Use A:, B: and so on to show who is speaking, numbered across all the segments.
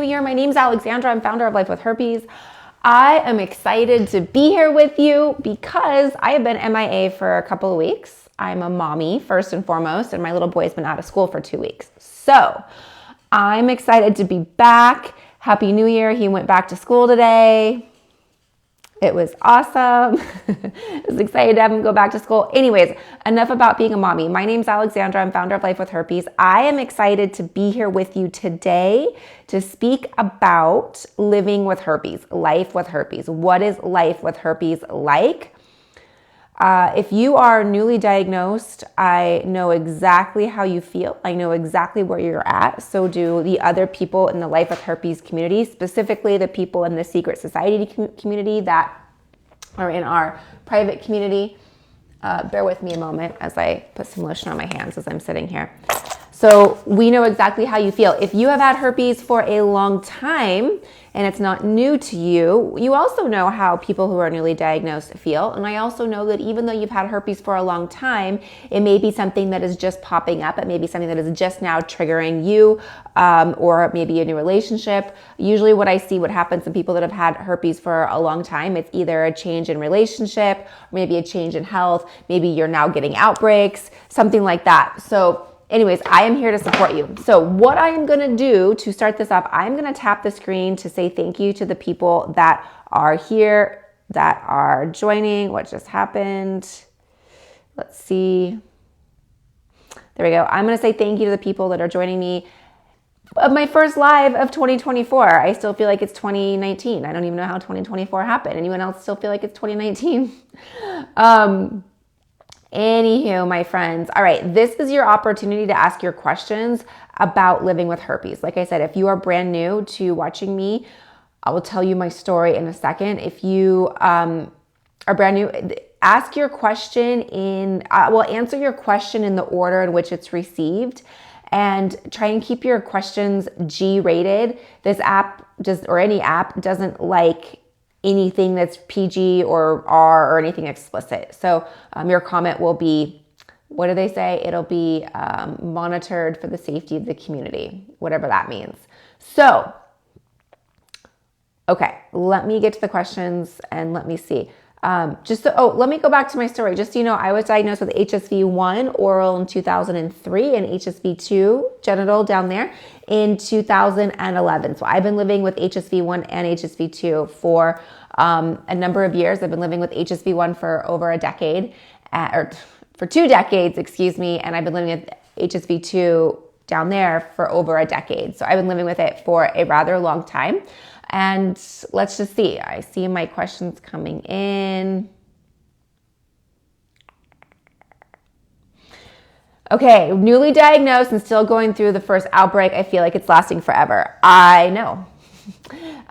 A: New Year. My name's Alexandra. I'm founder of Life with Herpes. I am excited to be here with you because I have been MIA for a couple of weeks. I'm a mommy first and foremost, and my little boy's been out of school for 2 weeks. So I'm excited to be back. Happy New Year. He went back to school today. It was awesome. I was excited to have him go back to school. Anyways, enough about being a mommy. My name's Alexandra. I'm founder of Life with Herpes. I am excited to be here with you today to speak about living with herpes, life with herpes. What is life with herpes like? If you are newly diagnosed, I know exactly how you feel. I know exactly where you're at. So do the other people in the Life with Herpes community, specifically the people in the secret society community that are in our private community. Bear with me a moment as I put some lotion on my hands as I'm sitting here. So we know exactly how you feel. If you have had herpes for a long time and it's not new to you, you also know how people who are newly diagnosed feel. And I also know that even though you've had herpes for a long time, it may be something that is just popping up. It may be something that is just now triggering you, or maybe a new relationship. Usually what happens in people that have had herpes for a long time, it's either a change in relationship, or maybe a change in health. Maybe you're now getting outbreaks, something like that. So anyways, I am here to support you. So what I am going to do to start this up, I'm going to tap the screen to say thank you to the people that are here, that are joining. What just happened? Let's see. There we go. I'm going to say thank you to the people that are joining me of my first live of 2024. I still feel like it's 2019. I don't even know how 2024 happened. Anyone else still feel like it's 2019? Anywho, my friends, all right, this is your opportunity to ask your questions about living with herpes. Like I said, if you are brand new to watching me, I will tell you my story in a second. If you are brand new, ask your question answer your question in the order in which it's received, and try and keep your questions G-rated. This app any app doesn't like anything that's PG or R or anything explicit. So your comment will be, what do they say? It'll be monitored for the safety of the community, whatever that means. So, okay, let me get to the questions and let me see. Let me go back to my story. Just so you know, I was diagnosed with HSV-1 oral in 2003 and HSV-2 genital down there in 2011. So I've been living with HSV-1 and HSV-2 for a number of years. I've been living with HSV-1 for over a decade, or for 2 decades, excuse me, and I've been living with HSV-2 down there for over a decade. So I've been living with it for a rather long time. And let's just see. I see my questions coming in. Okay, newly diagnosed and still going through the first outbreak. I feel like it's lasting forever. I know.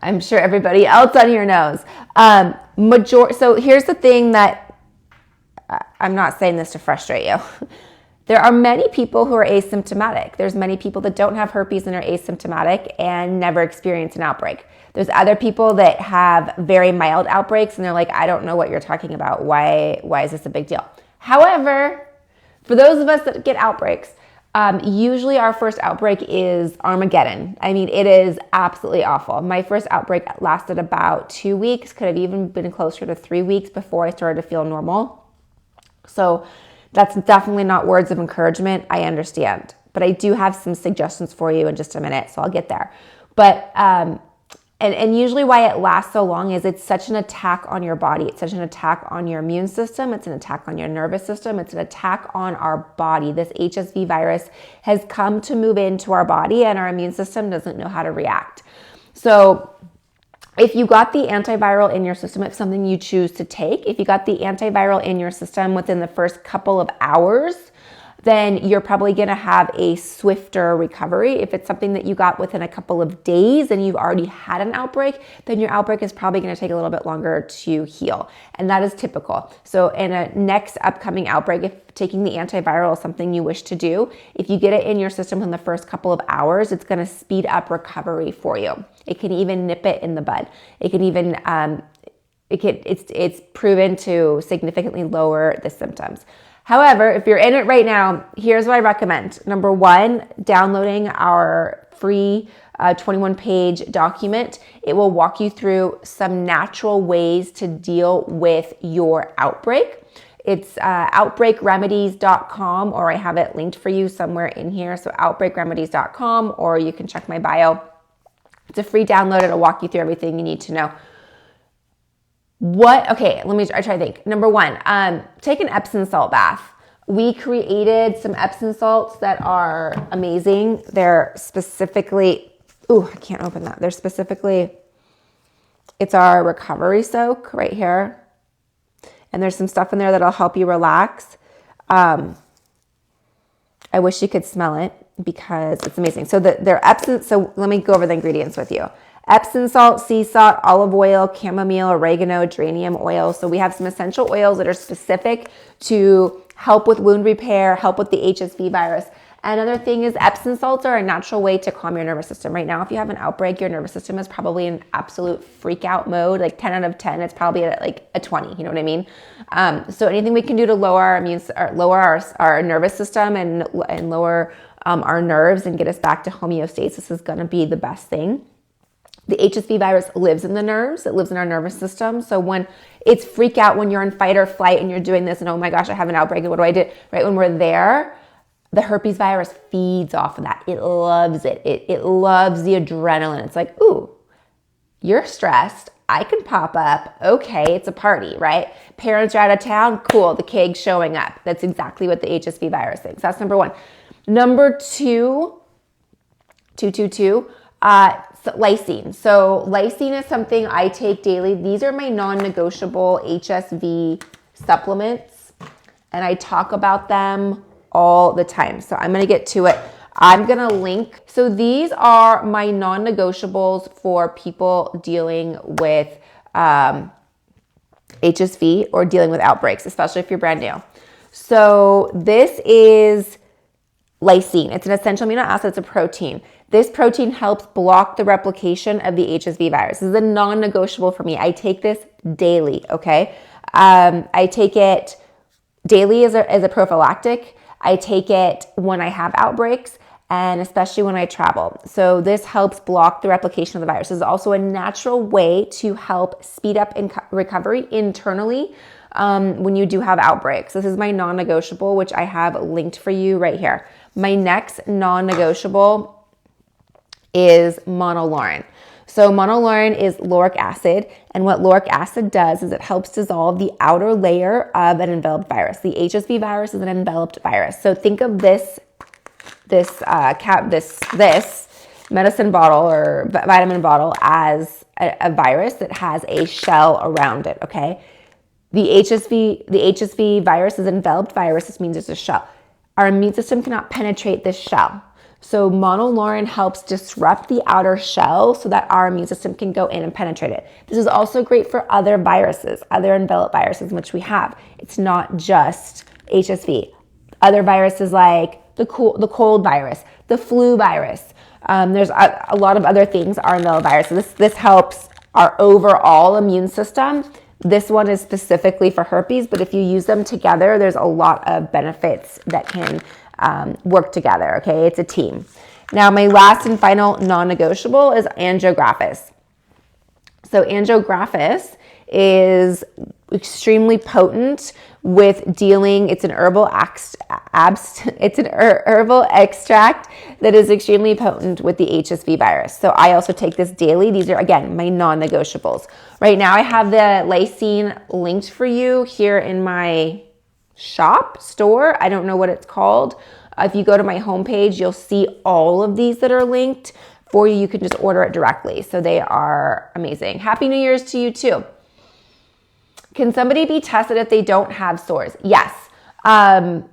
A: I'm sure everybody else on here knows. So here's the thing that I'm not saying this to frustrate you. There are many people who are asymptomatic. There's many people that don't have herpes and are asymptomatic and never experience an outbreak. There's other people that have very mild outbreaks and they're like, I don't know what you're talking about. Why is this a big deal? However, for those of us that get outbreaks, usually our first outbreak is Armageddon. I mean, it is absolutely awful. My first outbreak lasted about 2 weeks, could have even been closer to 3 weeks before I started to feel normal. So that's definitely not words of encouragement. I understand, but I do have some suggestions for you in just a minute. So I'll get there. But, and usually why it lasts so long is it's such an attack on your body. It's such an attack on your immune system. It's an attack on your nervous system. It's an attack on our body. This HSV virus has come to move into our body and our immune system doesn't know how to react. So if you got the antiviral in your system, it's something you choose to take. If you got the antiviral in your system within the first couple of hours, then you're probably going to have a swifter recovery. If it's something that you got within a couple of days and you've already had an outbreak, then your outbreak is probably going to take a little bit longer to heal. And that is typical. So in a next upcoming outbreak, if taking the antiviral is something you wish to do, if you get it in your system in the first couple of hours, it's going to speed up recovery for you. It can even nip it in the bud. It can even, it's proven to significantly lower the symptoms. However, if you're in it right now, here's what I recommend. Number one, downloading our free a 21-page document. It will walk you through some natural ways to deal with your outbreak. It's outbreakremedies.com, or I have it linked for you somewhere in here. So outbreakremedies.com, or you can check my bio. It's a free download. It'll walk you through everything you need to know. Okay, I try to think. Number one, take an Epsom salt bath. We created some Epsom salts that are amazing. They're specifically, I can't open that. It's our recovery soak right here. And there's some stuff in there that'll help you relax. I wish you could smell it because it's amazing. So they're Epsom. So let me go over the ingredients with you. Epsom salt, sea salt, olive oil, chamomile, oregano, geranium oil. So we have some essential oils that are specific to help with wound repair, help with the HSV virus. Another thing is Epsom salts are a natural way to calm your nervous system. Right now, if you have an outbreak, your nervous system is probably in absolute freak out mode, like 10 out of 10. It's probably at like a 20, you know what I mean? So anything we can do to lower our nervous system and lower our nerves and get us back to homeostasis is gonna be the best thing. The HSV virus lives in the nerves. It lives in our nervous system. So when it's freak out, when you're in fight or flight and you're doing this and oh my gosh, I have an outbreak and what do I do? Right when we're there, the herpes virus feeds off of that. It loves it. It loves the adrenaline. It's like, ooh, you're stressed. I can pop up. Okay, it's a party, right? Parents are out of town. Cool, the cake's showing up. That's exactly what the HSV virus thinks. That's number one. Number two, lysine. So lysine is something I take daily. These are my non-negotiable HSV supplements, and I talk about them all the time. So I'm going to get to it. I'm going to link. So these are my non-negotiables for people dealing with HSV or dealing with outbreaks, especially if you're brand new. So this is lysine. It's an essential amino acid. It's a protein. This protein helps block the replication of the HSV virus. This is a non-negotiable for me. I take this daily, okay? I take it daily as a prophylactic. I take it when I have outbreaks and especially when I travel. So this helps block the replication of the virus. This is also a natural way to help speed up recovery internally when you do have outbreaks. This is my non-negotiable, which I have linked for you right here. My next non-negotiable is monolaurin. So monolaurin is lauric acid, and what lauric acid does is it helps dissolve the outer layer of an enveloped virus. The HSV virus is an enveloped virus. So think of this medicine bottle or vitamin bottle as a virus that has a shell around it, okay? The HSV virus is an enveloped virus. This means it's a shell. Our immune system cannot penetrate this shell. So monolaurin helps disrupt the outer shell so that our immune system can go in and penetrate it. This is also great for other viruses, other enveloped viruses, which we have. It's not just HSV. Other viruses like the cold virus, the flu virus. There's a lot of other things are enveloped viruses. This helps our overall immune system. This one is specifically for herpes, but if you use them together, there's a lot of benefits that can work together, okay? It's a team. Now, my last and final non-negotiable is angiographisce. So angiographisce is extremely potent with dealing, it's an herbal herbal extract that is extremely potent with the HSV virus. So I also take this daily. These are, again, my non-negotiables. Right now I have the lysine linked for you here in my store. I don't know what it's called. If you go to my homepage, you'll see all of these that are linked for you. You can just order it directly. So they are amazing. Happy New Year's to you too. Can somebody be tested if they don't have sores? Yes. And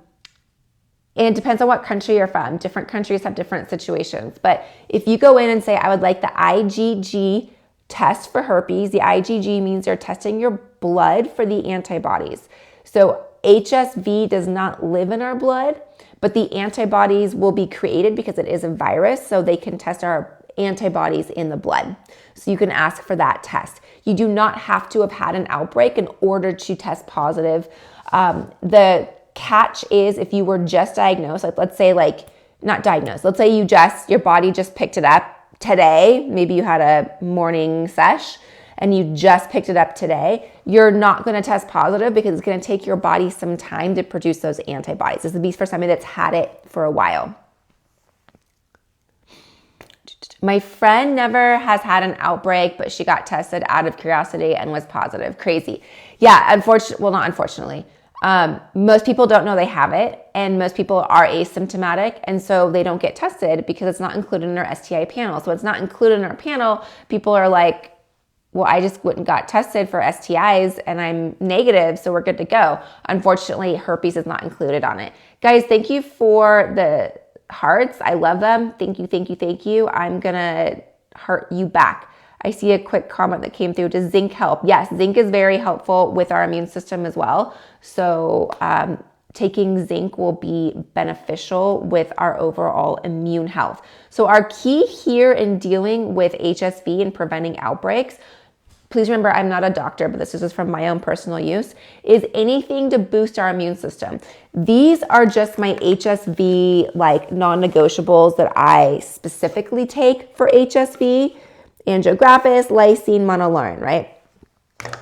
A: it depends on what country you're from. Different countries have different situations. But if you go in and say, I would like the IgG test for herpes, the IgG means they're testing your blood for the antibodies. So HSV does not live in our blood, but the antibodies will be created because it is a virus, so they can test our antibodies in the blood. So you can ask for that test. You do not have to have had an outbreak in order to test positive. The catch is if you were just diagnosed, like let's say not diagnosed, let's say your body just picked it up today, maybe you had a morning sesh and you just picked it up today, you're not going to test positive because it's going to take your body some time to produce those antibodies. This is for somebody that's had it for a while. My friend never has had an outbreak, but she got tested out of curiosity and was positive. Crazy. Yeah, not unfortunately. Most people don't know they have it, and most people are asymptomatic, and so they don't get tested because it's not included in our STI panel. So it's not included in our panel. People are like, well, I just went and got tested for STIs and I'm negative, so we're good to go. Unfortunately, herpes is not included on it. Guys, thank you for the hearts. I love them. Thank you, thank you, thank you. I'm gonna heart you back. I see a quick comment that came through. Does zinc help? Yes, zinc is very helpful with our immune system as well. So taking zinc will be beneficial with our overall immune health. So our key here in dealing with HSV and preventing outbreaks, please remember, I'm not a doctor, but this is just from my own personal use, is anything to boost our immune system. These are just my HSV like non-negotiables that I specifically take for HSV: angiographis, lysine, monolaurin, right?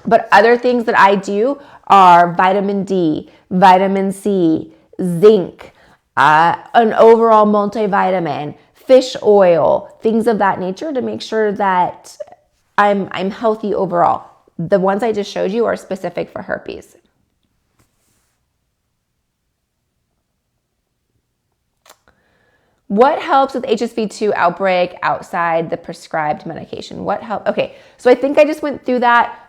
A: But other things that I do are vitamin D, vitamin C, zinc, an overall multivitamin, fish oil, things of that nature to make sure that I'm healthy overall. The ones I just showed you are specific for herpes. What helps with HSV-2 outbreak outside the prescribed medication? What help? Okay, so I think I just went through that.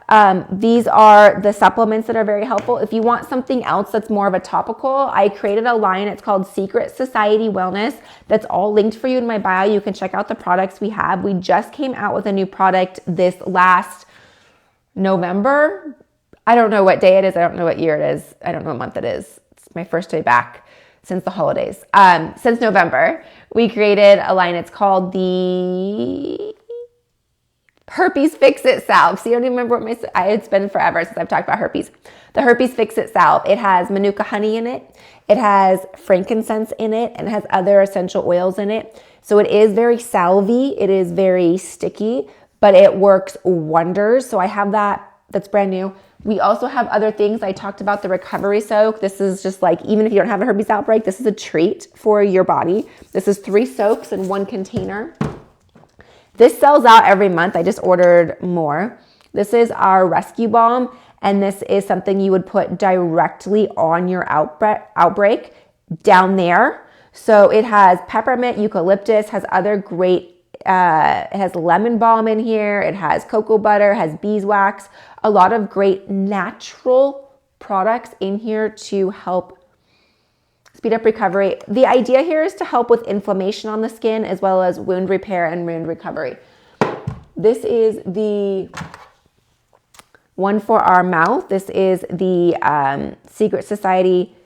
A: These are the supplements that are very helpful. If you want something else that's more of a topical, I created a line. It's called Secret Society Wellness. That's all linked for you in my bio. You can check out the products we have. We just came out with a new product this last November. I don't know what day it is. I don't know what year it is. I don't know what month it is. It's my first day back since the holidays. Since November, we created a line. It's called the Herpes Fix-It Salve. So you don't even remember what it's been forever since I've talked about herpes. The Herpes Fix-It Salve. It has manuka honey in it. It has frankincense in it, and it has other essential oils in it. So it is very salvy. It is very sticky, but it works wonders. So I have that. That's brand new. We also have other things. I talked about the recovery soak. This is just like, even if you don't have a herpes outbreak, this is a treat for your body. This is 3 soaks in 1 container. This sells out every month. I just ordered more. This is our rescue balm, and this is something you would put directly on your outbreak down there. So it has peppermint, eucalyptus, has other great, it has lemon balm in here. It has cocoa butter, has beeswax, a lot of great natural products in here to help speed up recovery. The idea here is to help with inflammation on the skin as well as wound repair and wound recovery. This is the one for our mouth. This is the Secret Society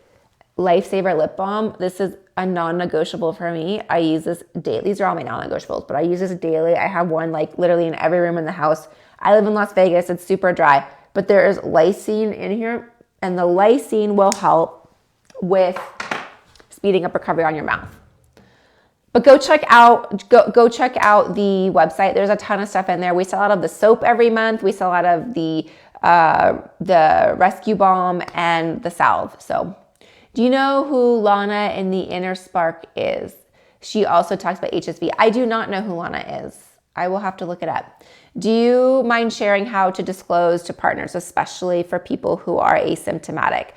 A: Lifesaver Lip Balm. This is a non-negotiable for me. I use this daily. These are all my non-negotiables, but I use this daily. I have one like literally in every room in the house. I live in Las Vegas. It's super dry, but there is lysine in here, and the lysine will help with speeding up recovery on your mouth. But go check out the website. There's a ton of stuff in there. We sell out of the soap every month. We sell out of the rescue balm and the salve. So, do you know who Lana in the Inner Spark is? She also talks about HSV. I do not know who Lana is. I will have to look it up. Do you mind sharing how to disclose to partners, especially for people who are asymptomatic?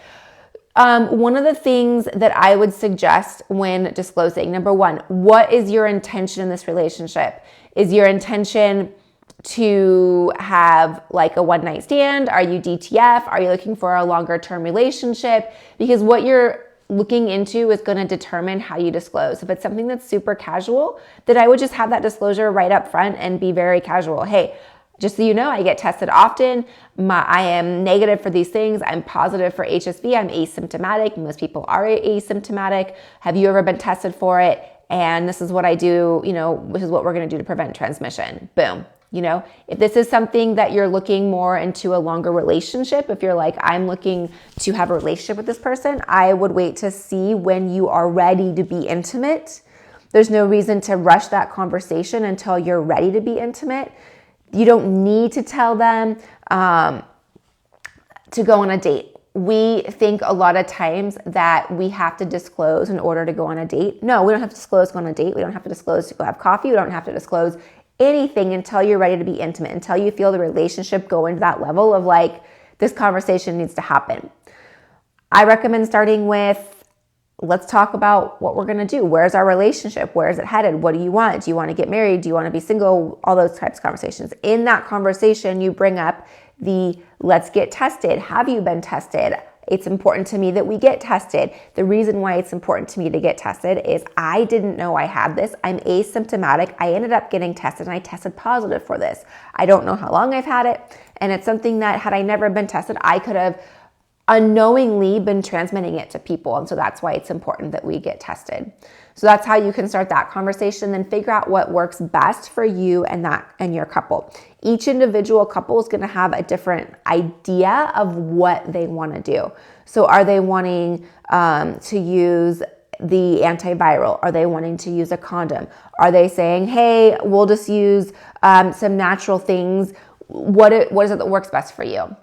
A: One of the things that I would suggest when disclosing, number one, what is your intention in this relationship? Is your intention to have like a one-night stand? Are you DTF? Are you looking for a longer term relationship? Because what you're looking into is going to determine how you disclose. If it's something that's super casual, then I would just have that disclosure right up front and be very casual. Hey, just so you know, I get tested often. I am negative for these things. I'm positive for HSV. I'm asymptomatic. Most people are asymptomatic. Have you ever been tested for it? And this is what I do. This is what we're going to do to prevent transmission. Boom. If this is something that you're looking more into a longer relationship, if you're like, I'm looking to have a relationship with this person, I would wait to see when you are ready to be intimate. There's no reason to rush that conversation until you're ready to be intimate. You don't need to tell them to go on a date. We think a lot of times that we have to disclose in order to go on a date. No, we don't have to disclose to go on a date. We don't have to disclose to go have coffee. We don't have to disclose anything until you're ready to be intimate, until you feel the relationship go into that level of like, this conversation needs to happen. I recommend starting with, let's talk about what we're going to do. Where's our relationship? Where is it headed? What do you want? Do you want to get married? Do you want to be single? All those types of conversations. In that conversation, you bring up the let's get tested. Have you been tested? It's important to me that we get tested. The reason why it's important to me to get tested is I didn't know I had this. I'm asymptomatic. I ended up getting tested and I tested positive for this. I don't know how long I've had it. And it's something that had I never been tested, I could have unknowingly been transmitting it to people. And so that's why it's important that we get tested. So that's how you can start that conversation, then figure out what works best for you and your couple. Each individual couple is going to have a different idea of what they want to do. So are they wanting to use the antiviral? Are they wanting to use a condom? Are they saying, hey, we'll just use some natural things? What is it that works best for you?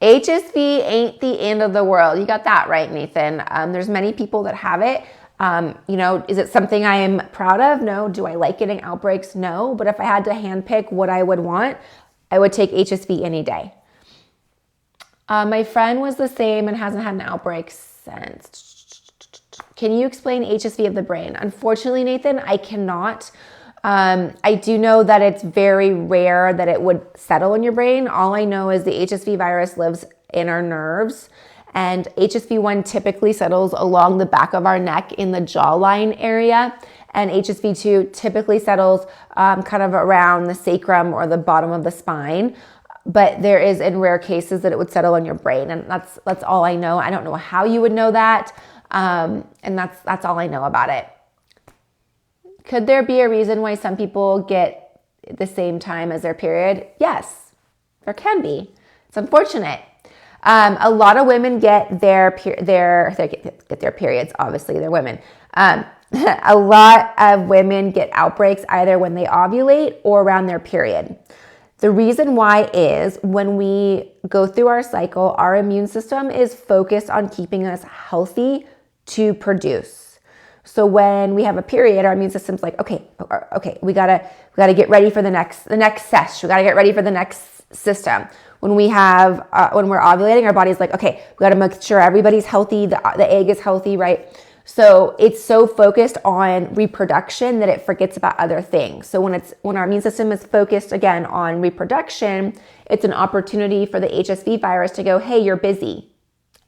A: HSV ain't the end of the world. You got that right, Nathan. There's many people that have it. Is it something I am proud of? No. Do I like getting outbreaks? No. But if I had to handpick what I would want, I would take HSV any day. My friend was the same and hasn't had an outbreak since. Can you explain HSV of the brain? Unfortunately, Nathan, I cannot. I do know that it's very rare that it would settle in your brain. All I know is the HSV virus lives in our nerves, and HSV1 typically settles along the back of our neck in the jawline area, and HSV2 typically settles kind of around the sacrum or the bottom of the spine. But there is in rare cases that it would settle in your brain, and that's all I know. I don't know how you would know that, and that's all I know about it. Could there be a reason why some people get the same time as their period? Yes, there can be. It's unfortunate. A lot of women get their periods. Obviously, they're women. A lot of women get outbreaks either when they ovulate or around their period. The reason why is when we go through our cycle, our immune system is focused on keeping us healthy to produce. So when we have a period, our immune system's like, okay, we gotta get ready for the next sesh. We gotta get ready for the next system. When we're ovulating, our body's like, okay, we gotta make sure everybody's healthy, the egg is healthy, right? So it's so focused on reproduction that it forgets about other things. So when our immune system is focused again on reproduction, it's an opportunity for the HSV virus to go, hey, you're busy.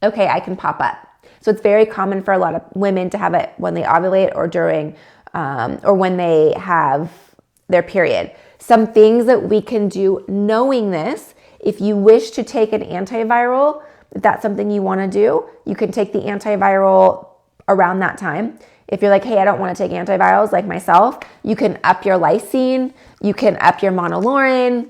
A: Okay, I can pop up. So it's very common for a lot of women to have it when they ovulate or during, or when they have their period. Some things that we can do knowing this, if you wish to take an antiviral, if that's something you want to do, you can take the antiviral around that time. If you're like, hey, I don't want to take antivirals like myself, you can up your lysine, you can up your monolaurin,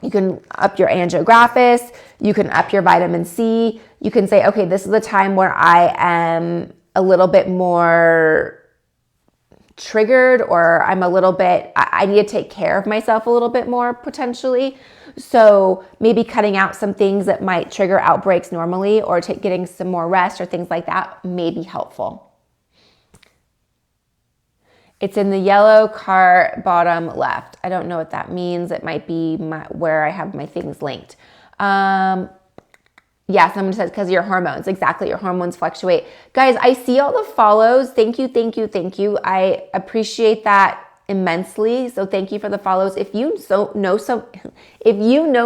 A: you can up your angiographisc, you can up your vitamin C. You can say, okay, this is the time where I am a little bit more triggered, or I need to take care of myself a little bit more potentially. So maybe cutting out some things that might trigger outbreaks normally, or getting some more rest or things like that may be helpful. It's in the yellow car bottom left. I don't know what that means. It might be where I have my things linked. Yeah, someone says because of your hormones. Exactly, your hormones fluctuate. Guys, I see all the follows. Thank you. I appreciate that immensely. So thank you for the follows. If you know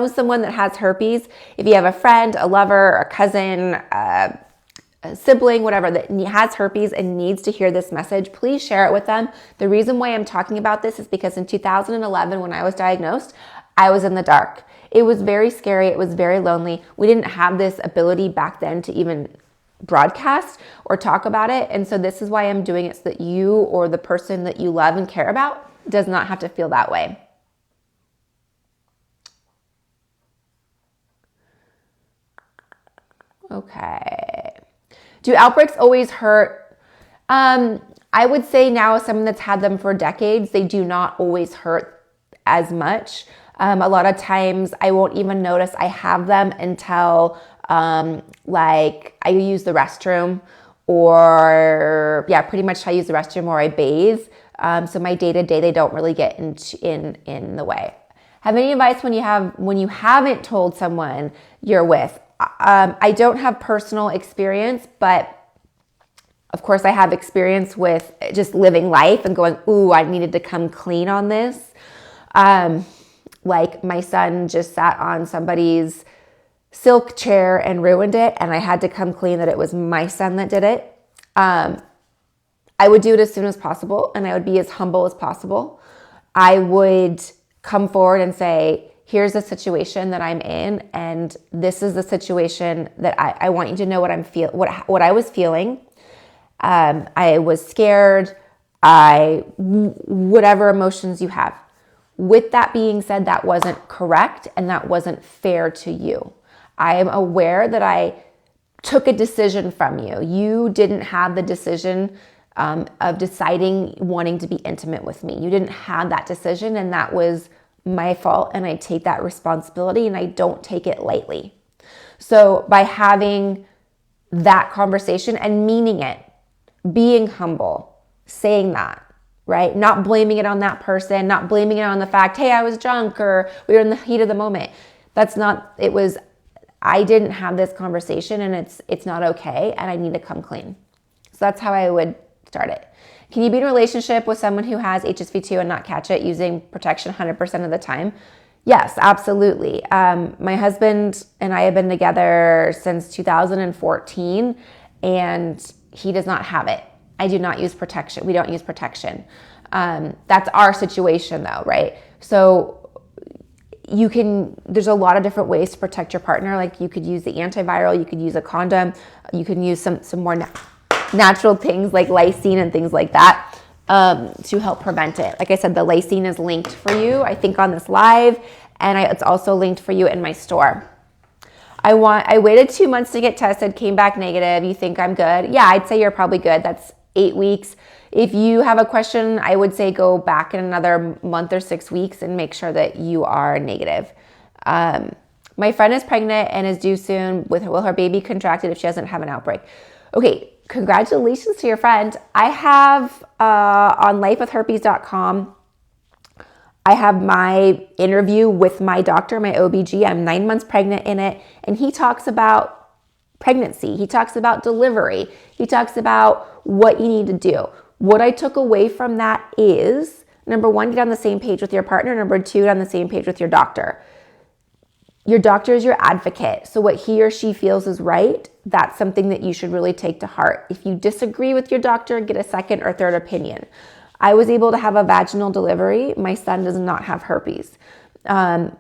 A: someone that has herpes, if you have a friend, a lover, a cousin, a sibling, whatever, that has herpes and needs to hear this message, please share it with them. The reason why I'm talking about this is because in 2011, when I was diagnosed, I was in the dark. It was very scary. It was very lonely. We didn't have this ability back then to even broadcast or talk about it. And so this is why I'm doing it, so that you or the person that you love and care about does not have to feel that way. Okay. Do outbreaks always hurt? I would say now, as someone that's had them for decades, they do not always hurt as much. A lot of times I won't even notice I have them until like I use the restroom, or pretty much I use the restroom or I bathe. So my day-to-day, they don't really get in the way. Have any advice when you haven't told someone you're with? I don't have personal experience, but of course I have experience with just living life and going, ooh, I needed to come clean on this. Like my son just sat on somebody's silk chair and ruined it, and I had to come clean that it was my son that did it. I would do it as soon as possible, and I would be as humble as possible. I would come forward and say, here's the situation that I'm in, and this is the situation that I want you to know what I was feeling. I was scared, whatever emotions you have. With that being said, that wasn't correct and that wasn't fair to you. I am aware that I took a decision from you. You didn't have the decision of deciding wanting to be intimate with me. You didn't have that decision, and that was my fault, and I take that responsibility and I don't take it lightly. So by having that conversation and meaning it, being humble, saying that, right? Not blaming it on that person, not blaming it on the fact, hey, I was drunk or we were in the heat of the moment. I didn't have this conversation, and it's not okay, and I need to come clean. So that's how I would start it. Can you be in a relationship with someone who has HSV2 and not catch it using protection 100% of the time? Yes, absolutely. My husband and I have been together since 2014, and he does not have it. I do not use protection. We don't use protection. That's our situation though, right? So there's a lot of different ways to protect your partner. Like you could use the antiviral, you could use a condom, you can use some more natural things like lysine and things like that to help prevent it. Like I said, the lysine is linked for you, I think, on this live, and it's also linked for you in my store. I waited 2 months to get tested, came back negative. You think I'm good? Yeah, I'd say you're probably good. That's 8 weeks. If you have a question, I would say go back in another month or 6 weeks and make sure that you are negative. My friend is pregnant and is due soon. Will her baby contract it if she doesn't have an outbreak? Okay, congratulations to your friend. I have on lifewithherpes.com, I have my interview with my doctor, my OBG. I'm 9 months pregnant in it, and he talks about pregnancy. He talks about delivery. He talks about what you need to do. What I took away from that is, number one, get on the same page with your partner. Number two, get on the same page with your doctor. Your doctor is your advocate. So what he or she feels is right, that's something that you should really take to heart. If you disagree with your doctor, get a second or third opinion. I was able to have a vaginal delivery. My son does not have herpes.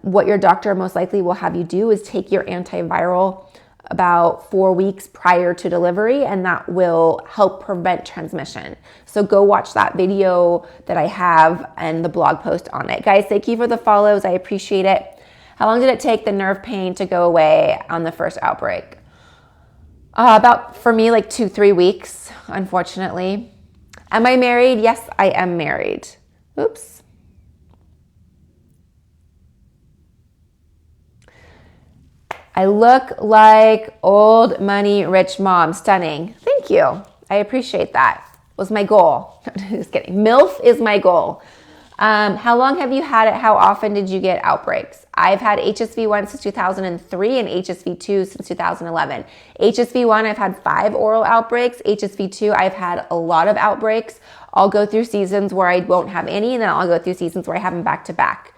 A: What your doctor most likely will have you do is take your antiviral about 4 weeks prior to delivery, and that will help prevent transmission. So go watch that video that I have and the blog post on it. Guys, thank you for the follows. I appreciate it. How long did it take the nerve pain to go away on the first outbreak? About, for me, like 2-3 weeks, unfortunately. Am I married? Yes, I am married. Oops. I look like old money rich mom. Stunning. Thank you. I appreciate that. Was my goal. Just kidding. MILF is my goal. How long have you had it? How often did you get outbreaks? I've had HSV1 since 2003 and HSV2 since 2011. HSV1, I've had 5 oral outbreaks. HSV2, I've had a lot of outbreaks. I'll go through seasons where I won't have any, and then I'll go through seasons where I have them back to back.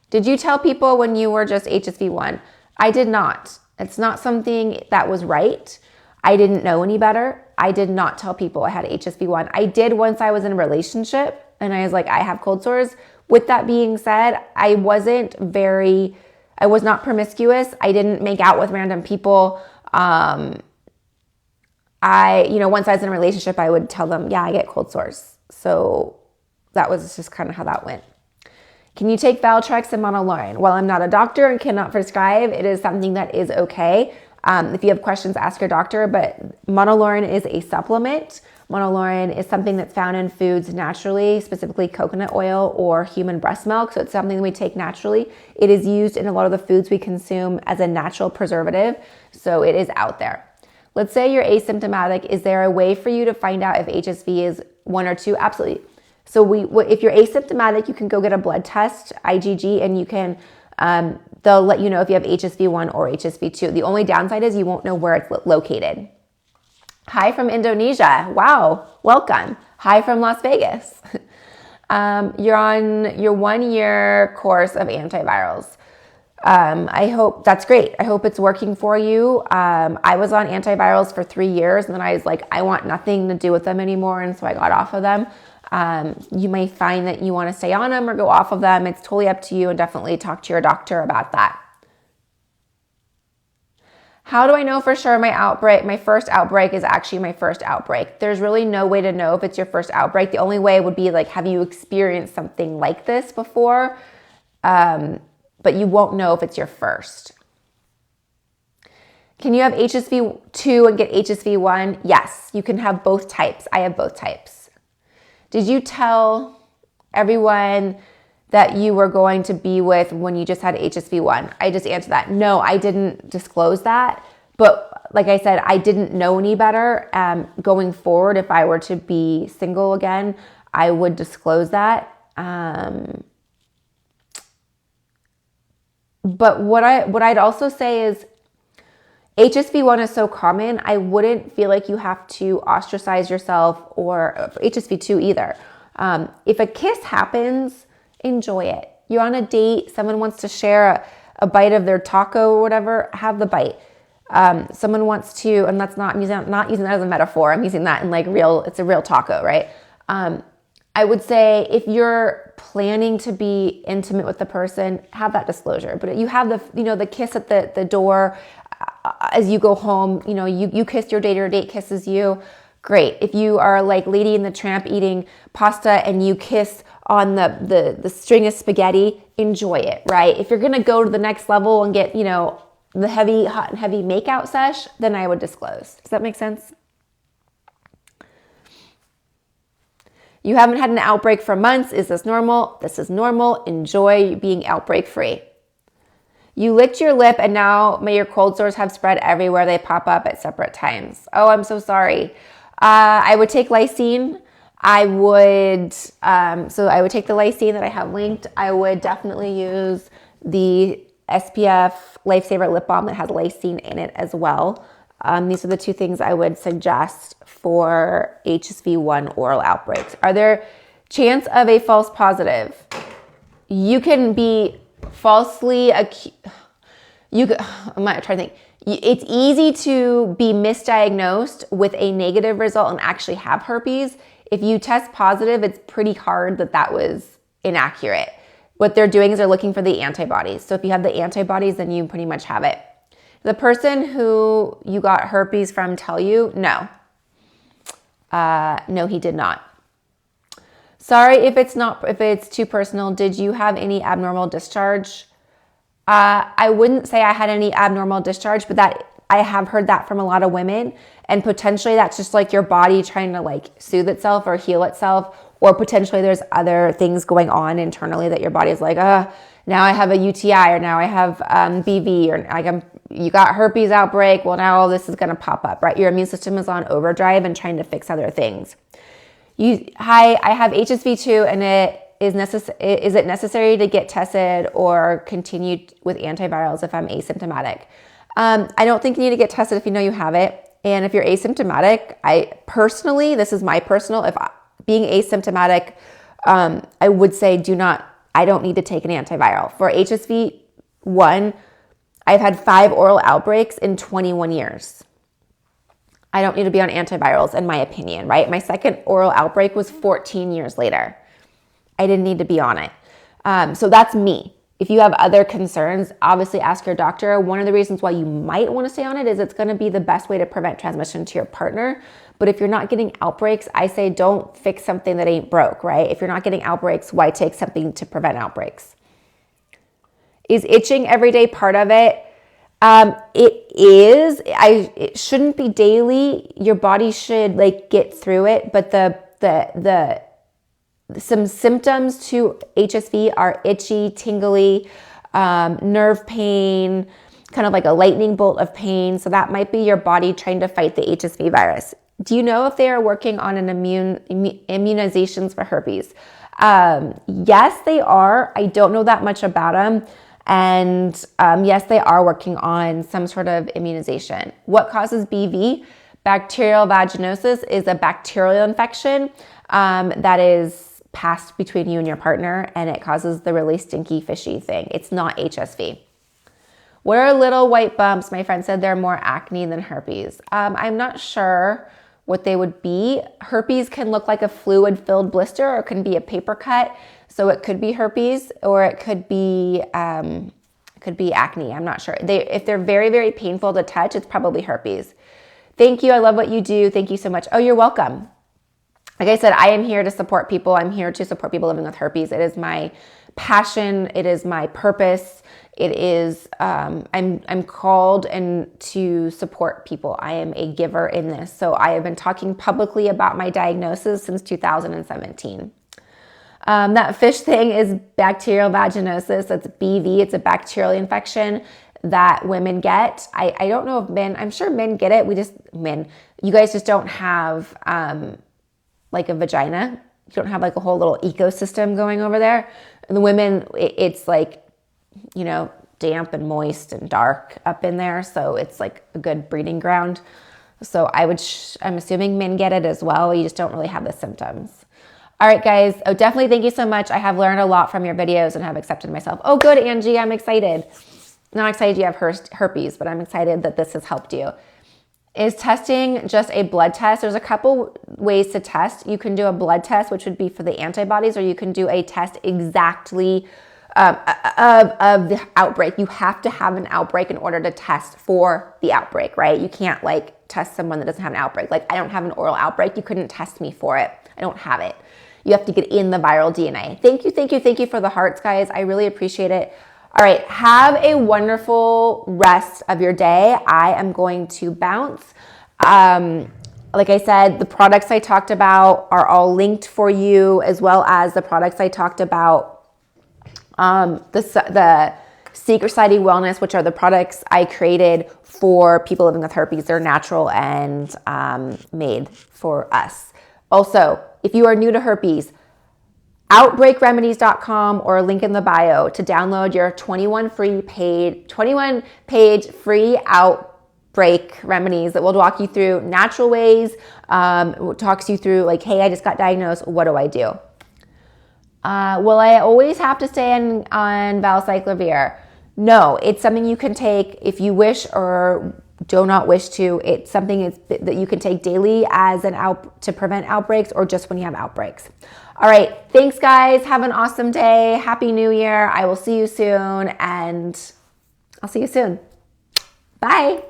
A: Did you tell people when you were just HSV1? I did not. It's not something that was right. I didn't know any better. I did not tell people I had HSV1. I did once I was in a relationship and I was like, I have cold sores. With that being said, I was not promiscuous. I didn't make out with random people. Once I was in a relationship, I would tell them, yeah, I get cold sores. So that was just kind of how that went. Can you take Valtrex and Monolaurin? While I'm not a doctor and cannot prescribe, it is something that is okay. If you have questions, ask your doctor, but monolaurin is a supplement. Monolaurin is something that's found in foods naturally, specifically coconut oil or human breast milk. So it's something that we take naturally. It is used in a lot of the foods we consume as a natural preservative. So it is out there. Let's say you're asymptomatic. Is there a way for you to find out if HSV is 1 or 2? Absolutely. So if you're asymptomatic, you can go get a blood test, IgG, and you can, they'll let you know if you have HSV1 or HSV2. The only downside is you won't know where it's located. Hi from Indonesia. Wow. Welcome. Hi from Las Vegas. You're on your 1-year course of antivirals. I hope that's great. I hope it's working for you. I was on antivirals for 3 years and then I was like, I want nothing to do with them anymore. And so I got off of them. You may find that you want to stay on them or go off of them. It's totally up to you, and definitely talk to your doctor about that. How do I know for sure my first outbreak is actually my first outbreak? There's really no way to know if it's your first outbreak. The only way would be like, have you experienced something like this before? But you won't know if it's your first. Can you have HSV2 and get HSV1? Yes, you can have both types. I have both types. Did you tell everyone that you were going to be with when you just had HSV1? I just answered that. No, I didn't disclose that. But like I said, I didn't know any better. Going forward, if I were to be single again, I would disclose that. But what I'd also say is HSV1 is so common, I wouldn't feel like you have to ostracize yourself, or HSV2 either. If a kiss happens, enjoy it. You're on a date, someone wants to share a bite of their taco or whatever, have the bite. Someone wants to, and that's not using that as a metaphor, I'm using that in like it's a real taco, right? I would say if you're planning to be intimate with the person, have that disclosure. But you have the kiss at the door as you go home, you kiss your date, or your date kisses you. Great. If you are like Lady and the Tramp eating pasta and you kiss on the string of spaghetti, enjoy it, right? If you're going to go to the next level and get, the hot and heavy makeout sesh, then I would disclose. Does that make sense? You haven't had an outbreak for months. Is this normal? This is normal. Enjoy being outbreak free. You licked your lip and now may your cold sores have spread everywhere. They pop up at separate times. Oh, I'm so sorry. I would take lysine. I would take the lysine that I have linked. I would definitely use the SPF Lifesaver Lip Balm that has lysine in it as well. These are the two things I would suggest for HSV1 oral outbreaks. Are there chance of a false positive? You can be falsely accused. I'm not trying to think. It's easy to be misdiagnosed with a negative result and actually have herpes. If you test positive, it's pretty hard that was inaccurate. What they're doing is they're looking for the antibodies. So if you have the antibodies, then you pretty much have it. The person who you got herpes from tell you? No. No, he did not. Sorry if it's too personal. Did you have any abnormal discharge? I wouldn't say I had any abnormal discharge, but that I have heard that from a lot of women, and potentially that's just like your body trying to like soothe itself or heal itself, or potentially there's other things going on internally that your body's like, now I have a UTI, or now I have BV, or like you got herpes outbreak. Well, now all this is going to pop up, right? Your immune system is on overdrive and trying to fix other things. Hi, I have HSV2, and is it necessary to get tested or continue with antivirals if I'm asymptomatic? I don't think you need to get tested if you know you have it. And if you're asymptomatic, this is my personal, being asymptomatic, I would say I don't need to take an antiviral. For HSV1, I've had 5 oral outbreaks in 21 years. I don't need to be on antivirals, in my opinion, right? My second oral outbreak was 14 years later. I didn't need to be on it. So that's me. If you have other concerns, obviously ask your doctor. One of the reasons why you might want to stay on it is it's going to be the best way to prevent transmission to your partner. But if you're not getting outbreaks, I say don't fix something that ain't broke, right? If you're not getting outbreaks, why take something to prevent outbreaks? Is itching every day part of it? It is. It shouldn't be daily. Your body should like get through it, but some symptoms to HSV are itchy, tingly, nerve pain, kind of like a lightning bolt of pain. So that might be your body trying to fight the HSV virus. Do you know if they are working on an immunizations for herpes? Yes, they are. I don't know that much about them. And yes, they are working on some sort of immunization. What causes BV? Bacterial vaginosis is a bacterial infection that is passed between you and your partner, and it causes the really stinky, fishy thing. It's not HSV. What are little white bumps? My friend said they're more acne than herpes. I'm not sure what they would be. Herpes can look like a fluid-filled blister, or it can be a paper cut. So it could be herpes, or it could be acne. I'm not sure. If they're very, very painful to touch, it's probably herpes. Thank you. I love what you do. Thank you so much. Oh, you're welcome. Like I said, I am here to support people. I'm here to support people living with herpes. It is my passion. It is my purpose. It is, I'm called and to support people. I am a giver in this. So I have been talking publicly about my diagnosis since 2017. That fish thing is bacterial vaginosis. That's BV. It's a bacterial infection that women get. I don't know if men, I'm sure men get it. You guys just don't have, like a vagina. You don't have like a whole little ecosystem going over there. And the women, it's like, damp and moist and dark up in there. So it's like a good breeding ground. So I'm assuming men get it as well. You just don't really have the symptoms. All right, guys. Oh, definitely thank you so much. I have learned a lot from your videos and have accepted myself. Oh, good, Angie. I'm excited. Not excited you have herpes, but I'm excited that this has helped you. Is testing just a blood test? There's a couple ways to test. You can do a blood test, which would be for the antibodies, or you can do a test exactly of the outbreak. You have to have an outbreak in order to test for the outbreak, right? You can't like test someone that doesn't have an outbreak. Like I don't have an oral outbreak. You couldn't test me for it. I don't have it. You have to get in the viral DNA. Thank you for the hearts, guys. I really appreciate it. All right, have a wonderful rest of your day. I am going to bounce. Like I said, the products I talked about are all linked for you, as well as the products I talked about. The Secret Society Wellness, which are the products I created for people living with herpes. They're natural and made for us. Also, if you are new to herpes, outbreakremedies.com or link in the bio to download your 21 page free outbreak remedies that will walk you through natural ways, talks you through like, hey, I just got diagnosed. What do I do? Will I always have to stay on valacyclovir? No, it's something you can take if you wish or do not wish to. It's something that you can take daily as to prevent outbreaks or just when you have outbreaks. All right. Thanks, guys. Have an awesome day. Happy New Year. I will see you soon, and I'll see you soon. Bye.